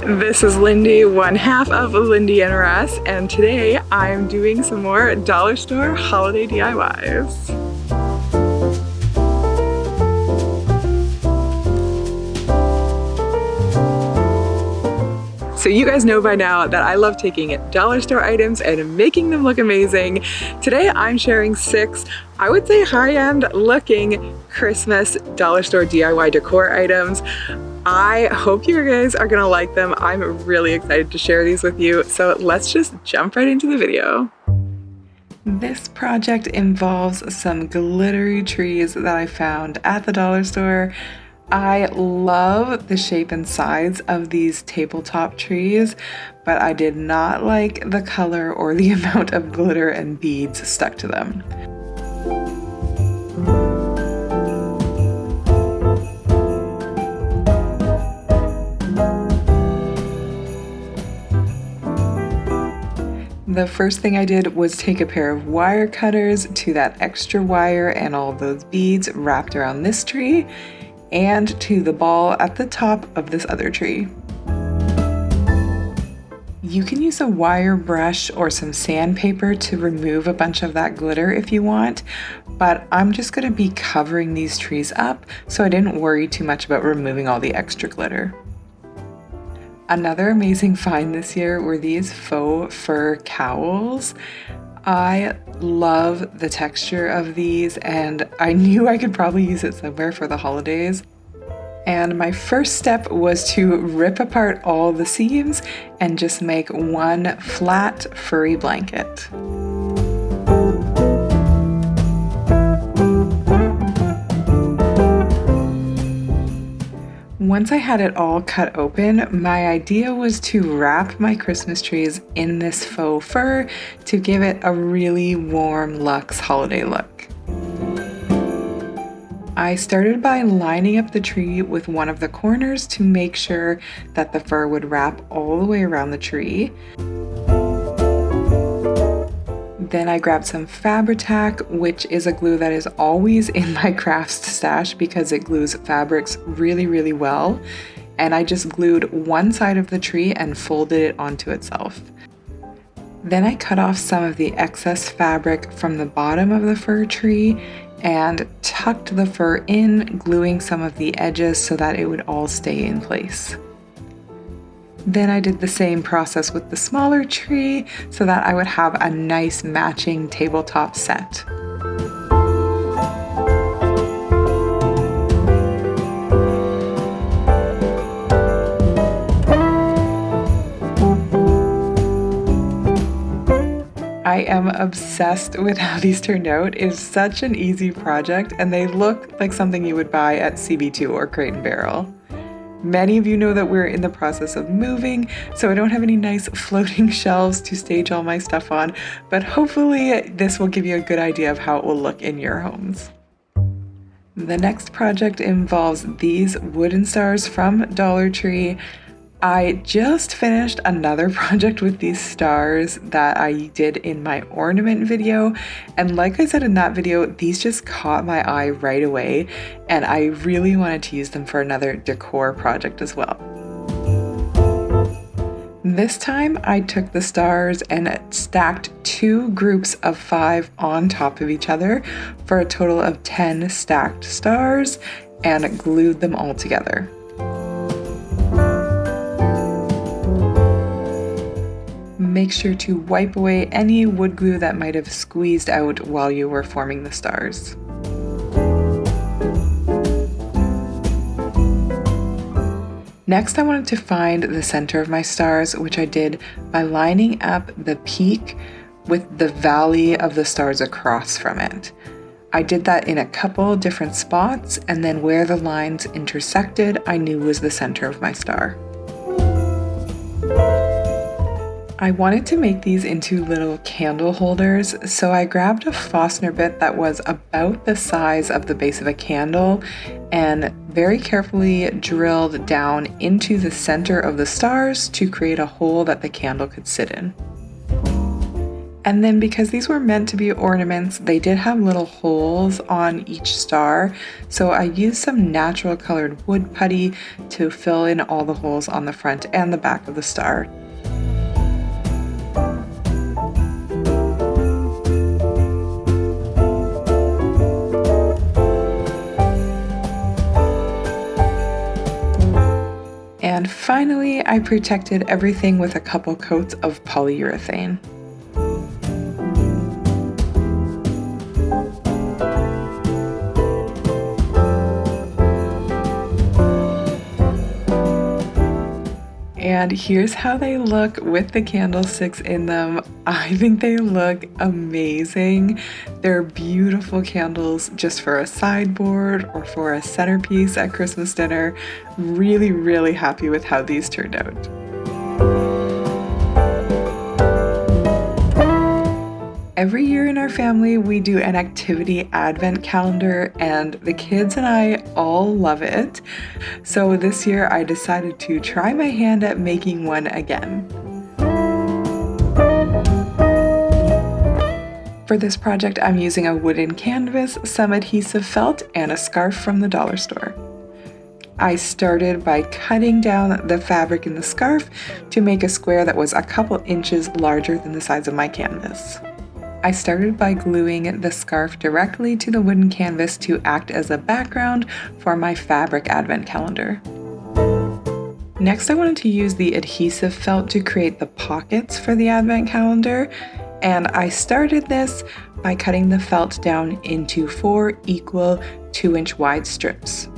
This is Lindy, one half of Lindy and Russ, and today I'm doing some more dollar store holiday DIYs. So you guys know by now that I love taking dollar store items and making them look amazing. Today I'm sharing 6, I would say high-end looking Christmas dollar store DIY decor items. I hope you guys are gonna like them. I'm really excited to share these with you. So let's just jump right into the video. This project involves some glittery trees that I found at the dollar store. I love the shape and size of these tabletop trees, but I did not like the color or the amount of glitter and beads stuck to them. The first thing I did was take a pair of wire cutters to that extra wire and all of those beads wrapped around this tree, and to the ball at the top of this other tree. You can use a wire brush or some sandpaper to remove a bunch of that glitter if you want, but I'm just going to be covering these trees up, so I didn't worry too much about removing all the extra glitter. Another amazing find this year were these faux fur cowls. I love the texture of these, and I knew I could probably use it somewhere for the holidays. And my first step was to rip apart all the seams and just make one flat furry blanket. Once I had it all cut open, my idea was to wrap my Christmas trees in this faux fur to give it a really warm luxe holiday look. I started by lining up the tree with one of the corners to make sure that the fur would wrap all the way around the tree. Then I grabbed some Fabri-Tac, which is a glue that is always in my crafts stash because it glues fabrics really, really well. And I just glued one side of the tree and folded it onto itself. Then I cut off some of the excess fabric from the bottom of the fir tree and tucked the fur in, gluing some of the edges so that it would all stay in place. Then I did the same process with the smaller tree so that I would have a nice matching tabletop set. I am obsessed with how these turned out. It's such an easy project, and they look like something you would buy at CB2 or Crate & Barrel. Many of you know that we're in the process of moving, so I don't have any nice floating shelves to stage all my stuff on, but hopefully this will give you a good idea of how it will look in your homes. The next project involves these wooden stars from Dollar Tree. I just finished another project with these stars that I did in my ornament video, and like I said in that video, these just caught my eye right away, and I really wanted to use them for another decor project as well. This time I took the stars and stacked 2 groups of 5 on top of each other for a total of 10 stacked stars and glued them all together. Make sure to wipe away any wood glue that might have squeezed out while you were forming the stars. Next, I wanted to find the center of my stars, which I did by lining up the peak with the valley of the stars across from it. I did that in a couple different spots, and then where the lines intersected, I knew was the center of my star. I wanted to make these into little candle holders, so I grabbed a Fastener bit that was about the size of the base of a candle and very carefully drilled down into the center of the stars to create a hole that the candle could sit in. And then because these were meant to be ornaments, they did have little holes on each star. So I used some natural colored wood putty to fill in all the holes on the front and the back of the star. And finally, I protected everything with a couple coats of polyurethane. And here's how they look with the candlesticks in them. I think they look amazing. They're beautiful candles just for a sideboard or for a centerpiece at Christmas dinner. Really, really happy with how these turned out. Every year in our family, we do an activity advent calendar, and the kids and I all love it. So this year I decided to try my hand at making one again. For this project, I'm using a wooden canvas, some adhesive felt, and a scarf from the dollar store. I started by cutting down the fabric in the scarf to make a square that was a couple inches larger than the size of my canvas. I started by gluing the scarf directly to the wooden canvas to act as a background for my fabric advent calendar. Next, I wanted to use the adhesive felt to create the pockets for the advent calendar, and I started this by cutting the felt down into 4 equal 2-inch wide strips.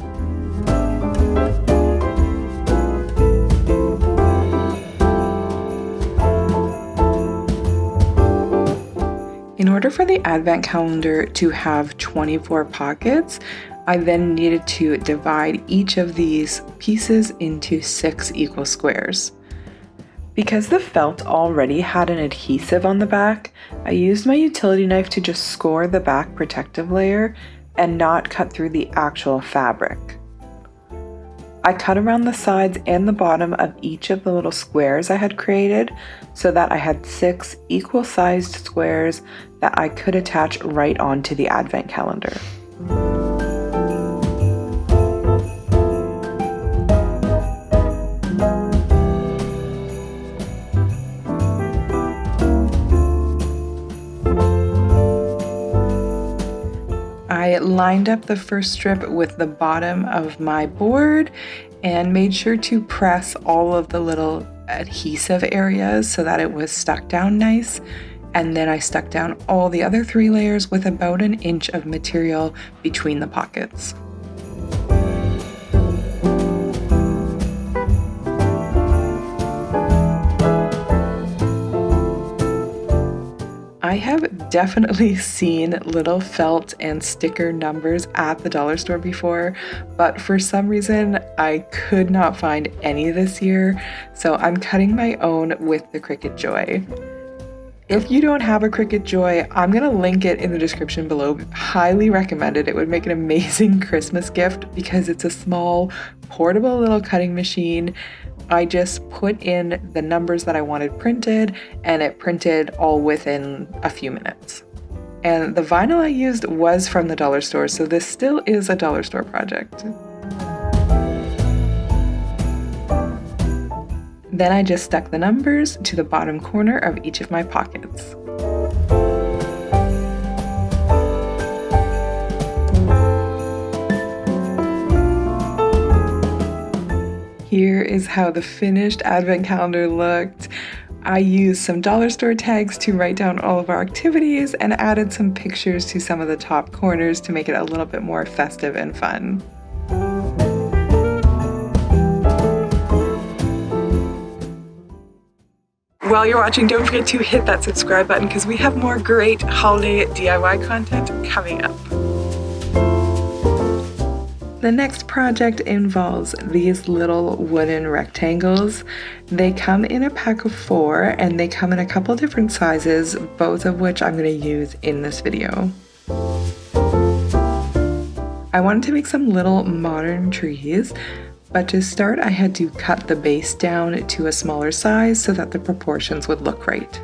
In order for the advent calendar to have 24 pockets, I then needed to divide each of these pieces into 6 equal squares. Because the felt already had an adhesive on the back, I used my utility knife to just score the back protective layer and not cut through the actual fabric. I cut around the sides and the bottom of each of the little squares I had created so that I had 6 equal sized squares that I could attach right onto the advent calendar. I lined up the first strip with the bottom of my board and made sure to press all of the little adhesive areas so that it was stuck down nice. And then I stuck down all the other 3 layers with about 1 inch of material between the pockets. I have definitely seen little felt and sticker numbers at the dollar store before, but for some reason I could not find any this year, so I'm cutting my own with the Cricut Joy. If you don't have a Cricut Joy, I'm going to link it in the description below. Highly recommend it. It would make an amazing Christmas gift because it's a small, portable little cutting machine. I just put in the numbers that I wanted printed, and it printed all within a few minutes. And the vinyl I used was from the dollar store, so this still is a dollar store project. Then I just stuck the numbers to the bottom corner of each of my pockets. Here is how the finished advent calendar looked. I used some dollar store tags to write down all of our activities and added some pictures to some of the top corners to make it a little bit more festive and fun. While you're watching, don't forget to hit that subscribe button because we have more great holiday DIY content coming up. The next project involves these little wooden rectangles. They come in a pack of 4 and they come in a couple different sizes, both of which I'm going to use in this video. I wanted to make some little modern trees, but to start I had to cut the base down to a smaller size so that the proportions would look right.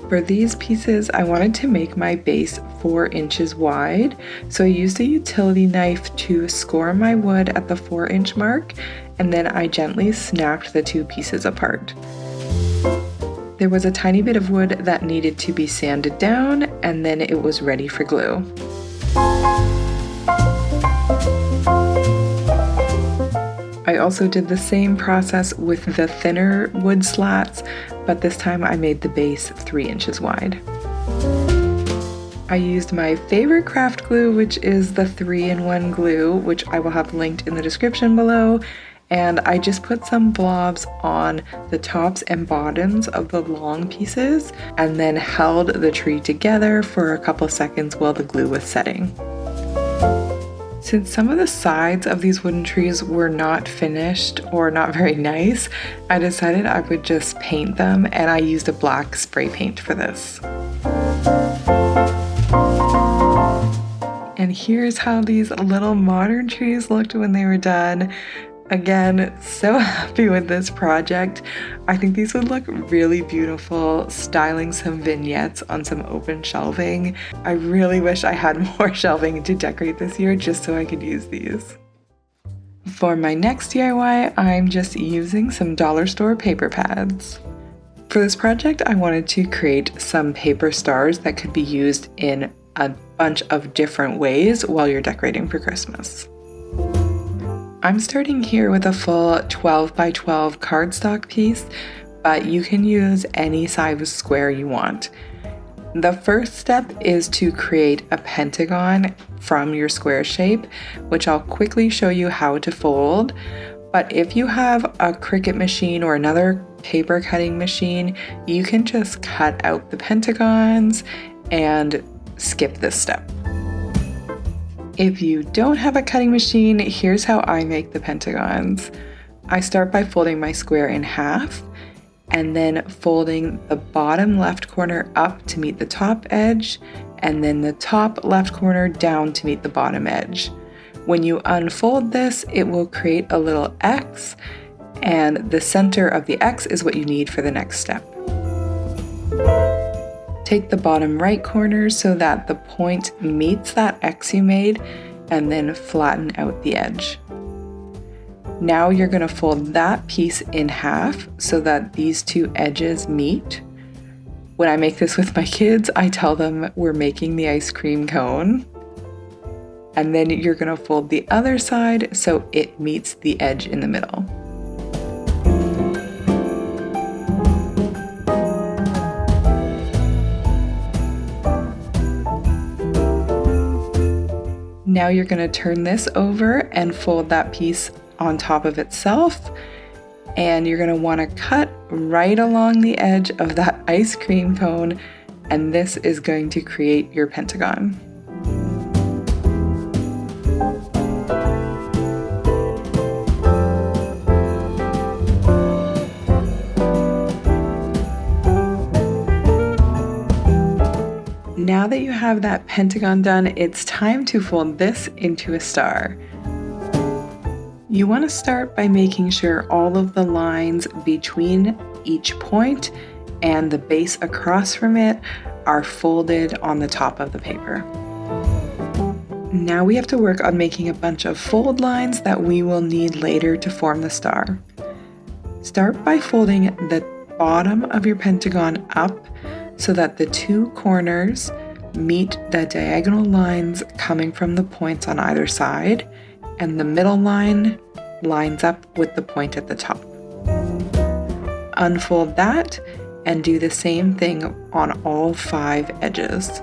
For these pieces, I wanted to make my base 4 inches wide, so I used a utility knife to score my wood at the 4-inch mark, and then I gently snapped the 2 pieces apart. There was a tiny bit of wood that needed to be sanded down, and then it was ready for glue. I also did the same process with the thinner wood slats, but this time I made the base 3 inches wide. I used my favorite craft glue, which is the 3-in-1 glue, which I will have linked in the description below, and I just put some blobs on the tops and bottoms of the long pieces and then held the tree together for a couple seconds while the glue was setting. Since some of the sides of these wooden trees were not finished or not very nice, I decided I would just paint them, and I used a black spray paint for this. And here's how these little modern trees looked when they were done. Again, so happy with this project. I think these would look really beautiful styling some vignettes on some open shelving. I really wish I had more shelving to decorate this year just so I could use these. For my next DIY, I'm just using some dollar store paper pads. For this project, I wanted to create some paper stars that could be used in a bunch of different ways while you're decorating for Christmas. I'm starting here with a full 12 by 12 cardstock piece, but you can use any size square you want. The first step is to create a pentagon from your square shape, which I'll quickly show you how to fold. But if you have a Cricut machine or another paper cutting machine, you can just cut out the pentagons and skip this step. If you don't have a cutting machine, here's how I make the pentagons. I start by folding my square in half and then folding the bottom left corner up to meet the top edge and then the top left corner down to meet the bottom edge. When you unfold this, it will create a little X, and the center of the X is what you need for the next step. Take the bottom right corner so that the point meets that X you made, and then flatten out the edge. Now you're going to fold that piece in half so that these 2 edges meet. When I make this with my kids, I tell them we're making the ice cream cone. And then you're going to fold the other side so it meets the edge in the middle. Now you're going to turn this over and fold that piece on top of itself, and you're going to want to cut right along the edge of that ice cream cone, and this is going to create your pentagon. Now that you have that pentagon done, it's time to fold this into a star. You want to start by making sure all of the lines between each point and the base across from it are folded on the top of the paper. Now we have to work on making a bunch of fold lines that we will need later to form the star. Start by folding the bottom of your pentagon up so that the 2 corners meet the diagonal lines coming from the points on either side, and the middle line lines up with the point at the top. Unfold that and do the same thing on all 5 edges.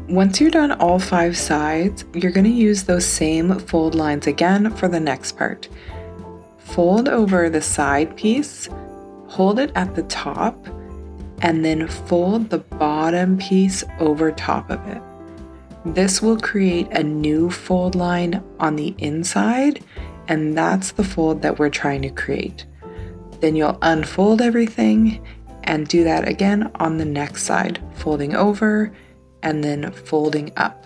Once you're done all 5 sides, you're going to use those same fold lines again for the next part. Fold over the side piece, hold it at the top, and then fold the bottom piece over top of it. This will create a new fold line on the inside, and that's the fold that we're trying to create. Then you'll unfold everything and do that again on the next side, folding over and then folding up.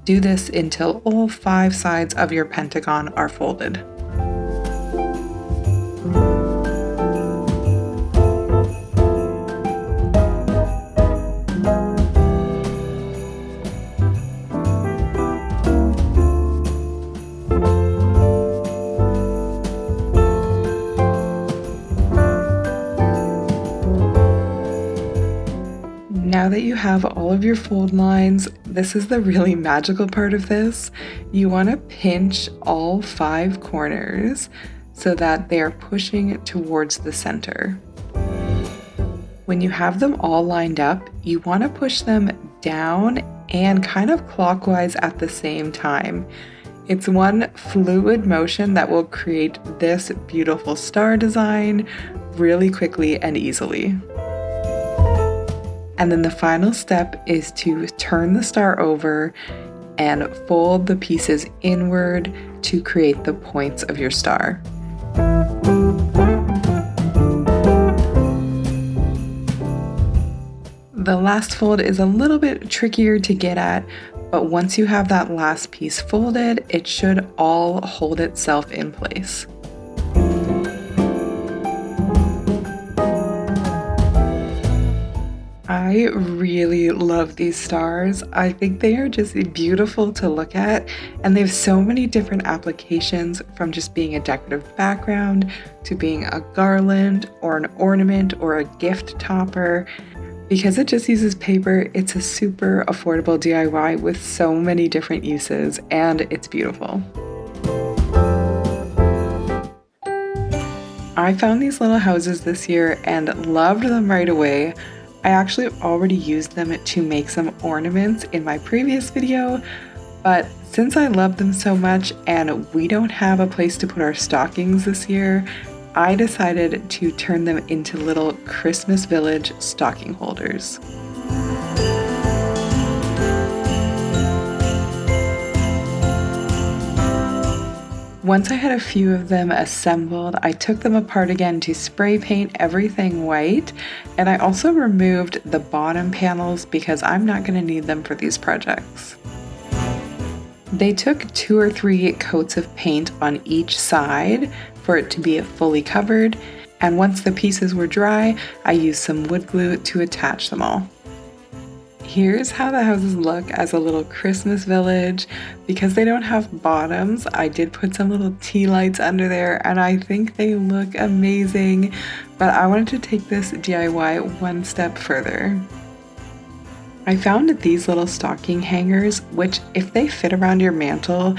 Do this until all 5 sides of your pentagon are folded. Now that you have all of your fold lines, this is the really magical part of this. You want to pinch all 5 corners so that they are pushing towards the center. When you have them all lined up, you want to push them down and kind of clockwise at the same time. It's one fluid motion that will create this beautiful star design really quickly and easily. And then the final step is to turn the star over and fold the pieces inward to create the points of your star. The last fold is a little bit trickier to get at, but once you have that last piece folded, it should all hold itself in place. I really love these stars. I think they are just beautiful to look at, and they have so many different applications, from just being a decorative background to being a garland or an ornament or a gift topper. Because it just uses paper, it's a super affordable DIY with so many different uses, and it's beautiful. I found these little houses this year and loved them right away. I actually already used them to make some ornaments in my previous video, but since I love them so much and we don't have a place to put our stockings this year, I decided to turn them into little Christmas Village stocking holders. Once I had a few of them assembled, I took them apart again to spray paint everything white, and I also removed the bottom panels because I'm not going to need them for these projects. They took 2 or 3 coats of paint on each side for it to be fully covered, and once the pieces were dry, I used some wood glue to attach them all. Here's how the houses look as a little Christmas village. Because they don't have bottoms, I did put some little tea lights under there, and I think they look amazing, but I wanted to take this DIY one step further. I found these little stocking hangers, which if they fit around your mantle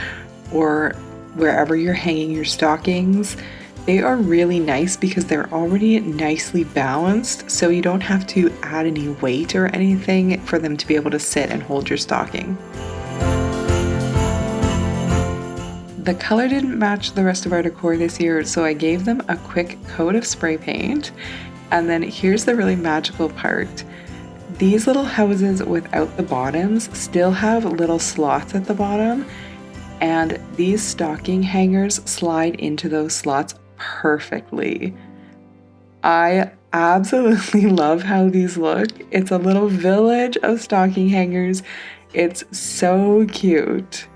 or wherever you're hanging your stockings, they are really nice because they're already nicely balanced, so you don't have to add any weight or anything for them to be able to sit and hold your stocking. The color didn't match the rest of our decor this year, so I gave them a quick coat of spray paint. And then here's the really magical part. These little houses without the bottoms still have little slots at the bottom, and these stocking hangers slide into those slots perfectly. I absolutely love how these look. It's a little village of stocking hangers. It's so cute.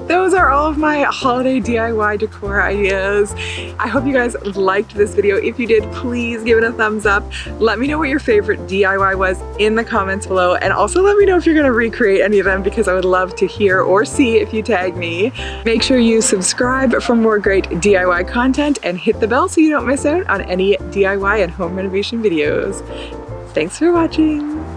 Those are all of my holiday DIY decor ideas. I hope you guys liked this video. If you did, please give it a thumbs up. Let me know what your favorite DIY was in the comments below, and also let me know if you're gonna recreate any of them, because I would love to hear or see if you tag me. Make sure you subscribe for more great DIY content and hit the bell so you don't miss out on any DIY and home renovation videos. Thanks for watching.